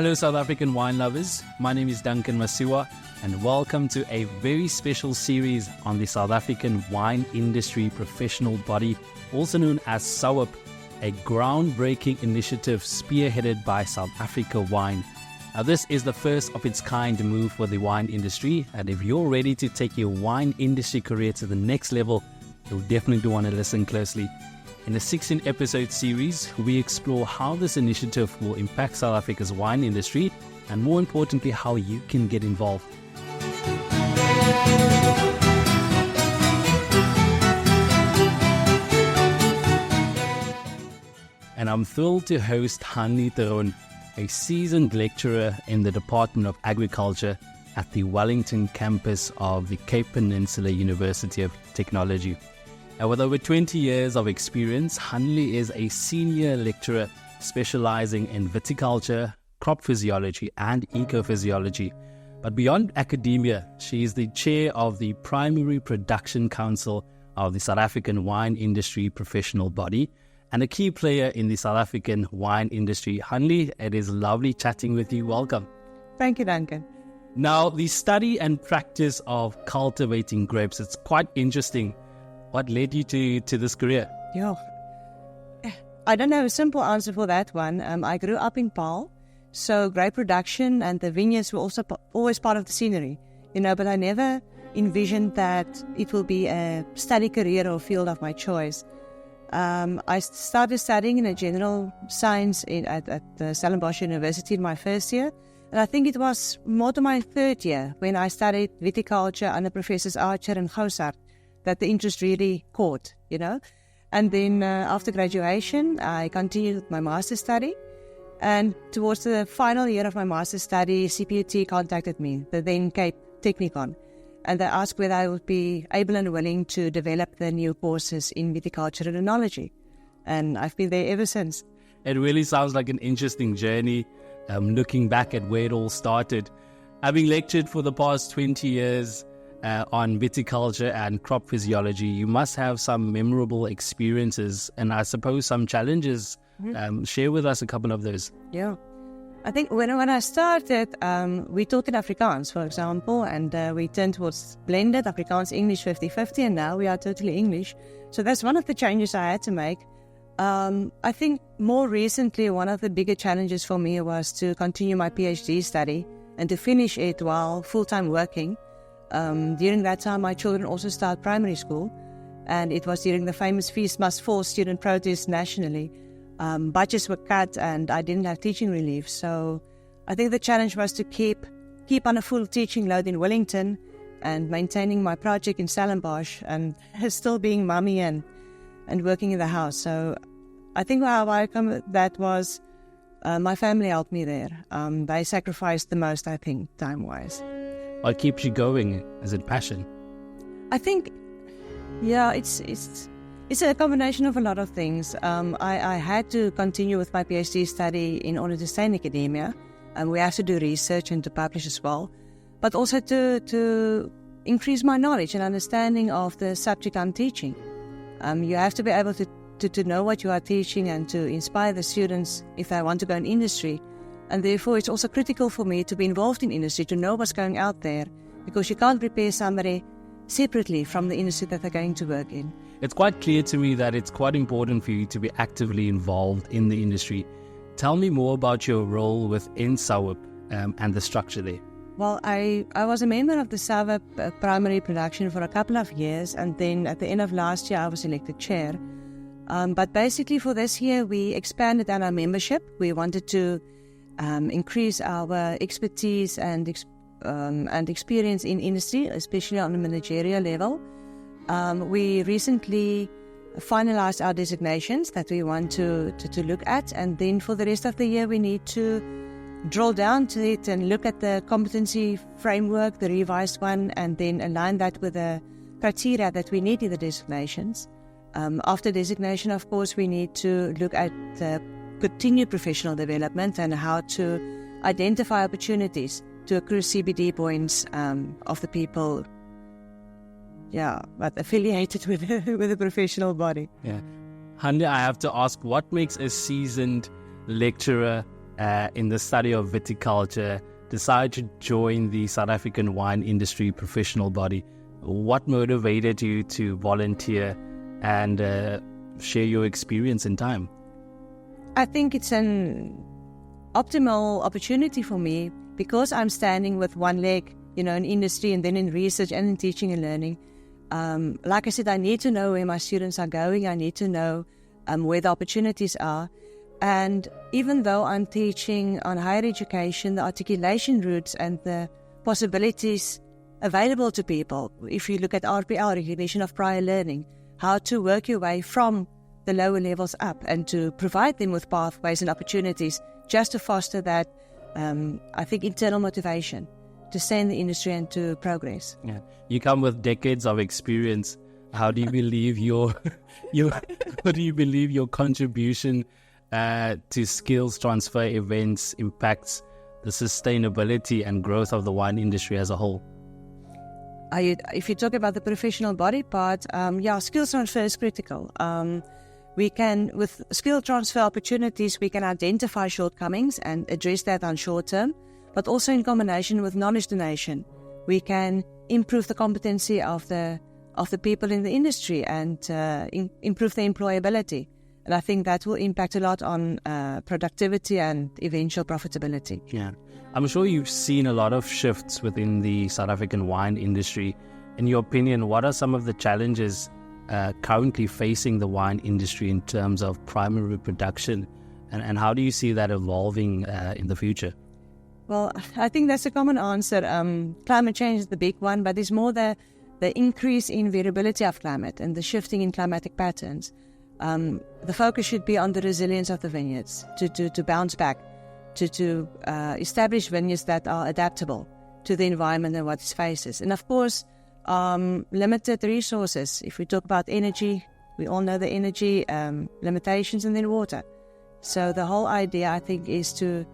Hello South African wine lovers, my name is Duncan Masiwa and welcome to a very special series on the South African wine industry professional body, also known as SAWIPB, a groundbreaking initiative spearheaded by South Africa Wine. Now this is the first of its kind move for the wine industry, and if you're ready to take your wine industry career to the next level, you'll definitely want to listen closely. In a 16-episode series, we explore how this initiative will impact South Africa's wine industry and, more importantly, how you can get involved. And I'm thrilled to host Hanlé Theron, a seasoned lecturer in the Department of Agriculture at the Wellington Campus of the Cape Peninsula University of Technology. Now, with over 20 years of experience, Hanlé is a senior lecturer specializing in viticulture, crop physiology, and ecophysiology. But beyond academia, she is the chair of the Primary Production Council of the South African wine industry professional body and a key player in the South African wine industry. Hanlé, it is lovely chatting with you. Welcome. Thank you, Duncan. Now, the study and practice of cultivating grapes, it's quite interesting. What led you to this career? Yeah, I don't have a simple answer for that one. I grew up in Paarl, so grape production and the vineyards were also always part of the scenery, but I never envisioned that it will be a study career or field of my choice. I started studying in a general science at Stellenbosch University in my first year, and I think it was more to my third year when I studied viticulture under Professors Archer and Goussart that the interest really caught, And then after graduation, I continued with my master's study. And towards the final year of my master's study, CPUT contacted me, the then Cape Technikon. And they asked whether I would be able and willing to develop the new courses in viticulture and enology. And I've been there ever since. It really sounds like an interesting journey, looking back at where it all started. Having lectured for the past 20 years, on viticulture and crop physiology, you must have some memorable experiences and I suppose some challenges. Share with us a couple of those. Yeah, I think when I started, we taught in Afrikaans, for example, and we turned towards blended Afrikaans-English 50-50, and now we are totally English. So that's one of the changes I had to make. I think more recently, one of the bigger challenges for me was to continue my PhD study and to finish it while full-time working. During that time, my children also started primary school, and it was during the famous Feast Must Fall student protest nationally. Budgets were cut, and I didn't have teaching relief. So I think the challenge was to keep on a full teaching load in Wellington and maintaining my project in Stellenbosch and still being mummy and working in the house. So I think how I come that was my family helped me there. They sacrificed the most, I think, time-wise. What keeps you going? Is it passion? I think, yeah, it's a combination of a lot of things. I had to continue with my PhD study in order to stay in academia. We have to do research and to publish as well, but also to increase my knowledge and understanding of the subject I'm teaching. You have to be able to know what you are teaching and to inspire the students if they want to go in industry. And therefore, it's also critical for me to be involved in industry, to know what's going out there, because you can't prepare somebody separately from the industry that they're going to work in. It's quite clear to me that it's quite important for you to be actively involved in the industry. Tell me more about your role within SAWIPB and the structure there. Well, I was a member of the SAWIPB primary production for a couple of years, and then at the end of last year, I was elected chair. But basically for this year, we expanded on our membership. We wanted to increase our expertise and experience in industry, especially on a managerial level. We recently finalized our designations that we want to look at, and then for the rest of the year we need to drill down to it and look at the competency framework, the revised one, and then align that with the criteria that we need in the designations. After designation, of course, we need to look at continued professional development and how to identify opportunities to accrue CBD points of the people, but affiliated with the professional body. Yeah. Hanlé, I have to ask, what makes a seasoned lecturer in the study of viticulture, decided to join the South African wine industry professional body. What motivated you to volunteer and share your experience in time? I think it's an optimal opportunity for me because I'm standing with one leg, in industry and then in research and in teaching and learning. Like I said, I need to know where my students are going. I need to know where the opportunities are. And even though I'm teaching on higher education, the articulation routes and the possibilities available to people, if you look at RPL, recognition of prior learning, how to work your way from the lower levels up and to provide them with pathways and opportunities just to foster that, I think, internal motivation to stay in the industry and to progress. Yeah, you come with decades of experience. How do you believe your contribution to skills transfer events impacts the sustainability and growth of the wine industry as a whole? If you talk about the professional body part, skills transfer is critical. We can, with skill transfer opportunities, we can identify shortcomings and address that on short term, but also in combination with knowledge donation, we can improve the competency of the people in the industry and improve their employability. And I think that will impact a lot on productivity and eventual profitability. Yeah, I'm sure you've seen a lot of shifts within the South African wine industry. In your opinion, what are some of the challenges currently facing the wine industry in terms of primary production, and how do you see that evolving in the future? Well, I think that's a common answer. Climate change is the big one, but it's more the increase in variability of climate and the shifting in climatic patterns. The focus should be on the resilience of the vineyards to bounce back, to establish vineyards that are adaptable to the environment and what it faces. And of course, limited resources. If we talk about energy, we all know the energy limitations, and then water. So the whole idea, I think, is to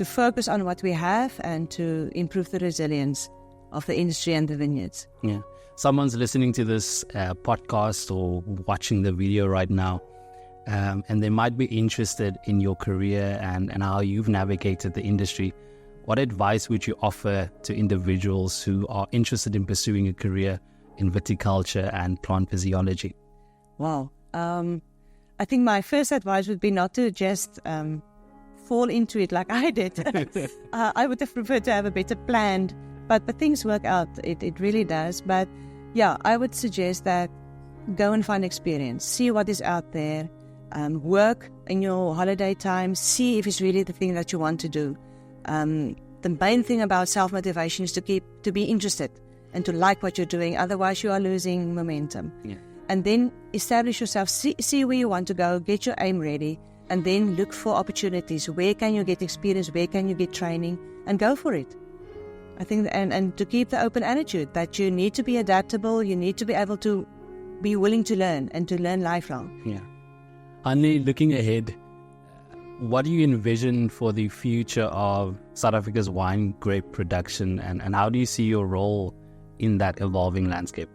focus on what we have and to improve the resilience of the industry and the vineyards. Yeah. Someone's listening to this podcast or watching the video right now, and they might be interested in your career and how you've navigated the industry. What advice would you offer to individuals who are interested in pursuing a career in viticulture and plant physiology? Wow. I think my first advice would be not to just fall into it like I did. I would have preferred to have a better plan, but things work out. It really does. But yeah, I would suggest that go and find experience. See what is out there. Work in your holiday time. See if it's really the thing that you want to do. The main thing about self-motivation is to be interested and to like what you're doing. Otherwise, you are losing momentum. Yeah. And then establish yourself. See where you want to go. Get your aim ready. And then look for opportunities. Where can you get experience? Where can you get training? And go for it. I think, and to keep the open attitude that you need to be adaptable. You need to be able to be willing to learn and to learn lifelong. Yeah. Hanlé, looking ahead, what do you envision for the future of South Africa's wine grape production, and how do you see your role in that evolving landscape?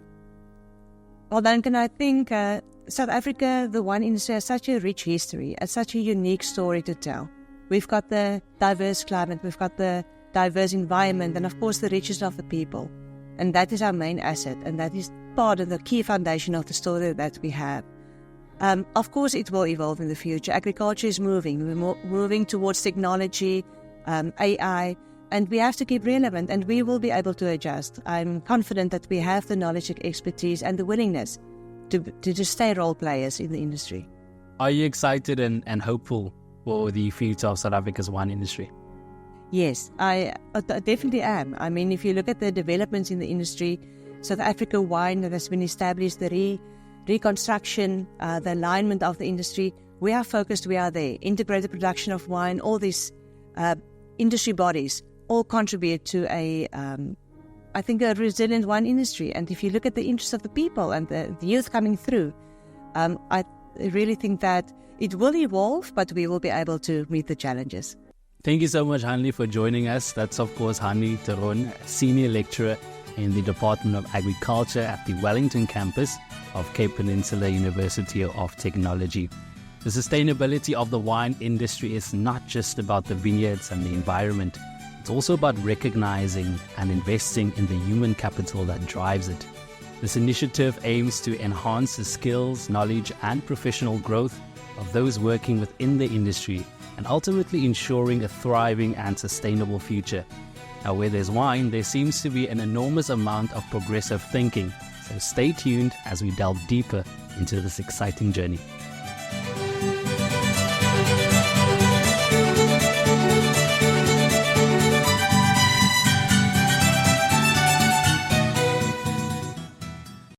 Well, Duncan, I think South Africa, the wine industry, has such a rich history and such a unique story to tell. We've got the diverse climate, we've got the diverse environment, and of course the richness of the people. And that is our main asset, and that is part of the key foundation of the story that we have. Of course, it will evolve in the future. Agriculture is moving. We're moving towards technology, AI, and we have to keep relevant, and we will be able to adjust. I'm confident that we have the knowledge, expertise, and the willingness to just stay role players in the industry. Are you excited and hopeful for the future of South Africa's wine industry? Yes, I definitely am. I mean, if you look at the developments in the industry, South Africa wine that has been established, the reconstruction, the alignment of the industry, we are focused, we are there. Integrated production of wine, all these industry bodies all contribute to a resilient wine industry. And if you look at the interests of the people and the youth coming through, I really think that it will evolve, but we will be able to meet the challenges. Thank you so much, Hanlé, for joining us. That's, of course, Hanlé Theron, Senior Lecturer in the Department of Agriculture at the Wellington Campus of Cape Peninsula University of Technology. The sustainability of the wine industry is not just about the vineyards and the environment. It's also about recognizing and investing in the human capital that drives it. This initiative aims to enhance the skills, knowledge, and professional growth of those working within the industry and ultimately ensuring a thriving and sustainable future. Now, where there's wine, there seems to be an enormous amount of progressive thinking. So stay tuned as we delve deeper into this exciting journey.